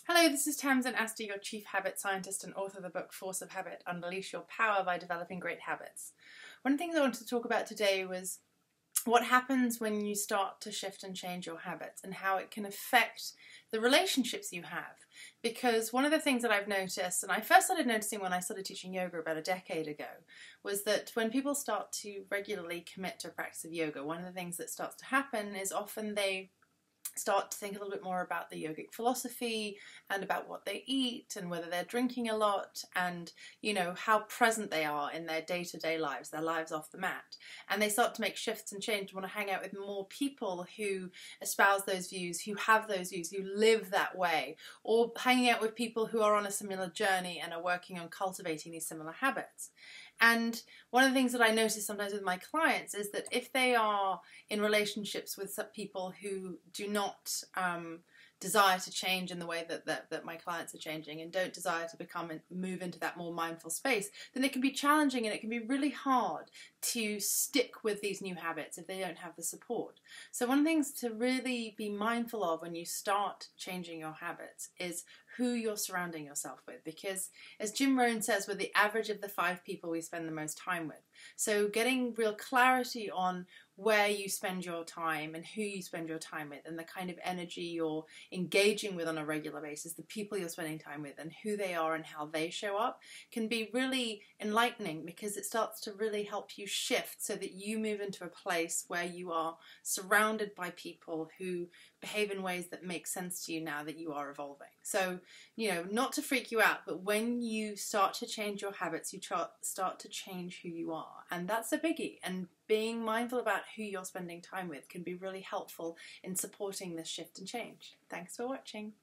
Hello, this is Tamsin Astor, your Chief Habit Scientist and author of the book Force of Habit, Unleash Your Power by Developing Great Habits. One of the things I wanted to talk about today was what happens when you start to shift and change your habits and how it can affect the relationships you have. Because one of the things that I've noticed, and I first started noticing when I started teaching yoga about a decade ago, was that when people start to regularly commit to a practice of yoga, one of the things that starts to happen is often they start to think a little bit more about the yogic philosophy and about what they eat and whether they're drinking a lot and, how present they are in their day-to-day lives, their lives off the mat. And they start to make shifts and change, want to hang out with more people who espouse those views, who have those views, who live that way, or hanging out with people who are on a similar journey and are working on cultivating these similar habits. And one of the things that I notice sometimes with my clients is that if they are in relationships with some people who do not desire to change in the way that my clients are changing and don't desire to become and move into that more mindful space, then it can be challenging and it can be really hard to stick with these new habits if they don't have the support. So one of the things to really be mindful of when you start changing your habits is who you're surrounding yourself with, because as Jim Rohn says, we're the average of the 5 people we spend the most time with. So getting real clarity on where you spend your time and who you spend your time with and the kind of energy you're engaging with on a regular basis, the people you're spending time with and who they are and how they show up can be really enlightening, because it starts to really help you shift so that you move into a place where you are surrounded by people who behave in ways that make sense to you now that you are evolving. So, not to freak you out, but when you start to change your habits, you start to change who you are. And that's a biggie. And being mindful about who you're spending time with can be really helpful in supporting this shift and change. Thanks for watching.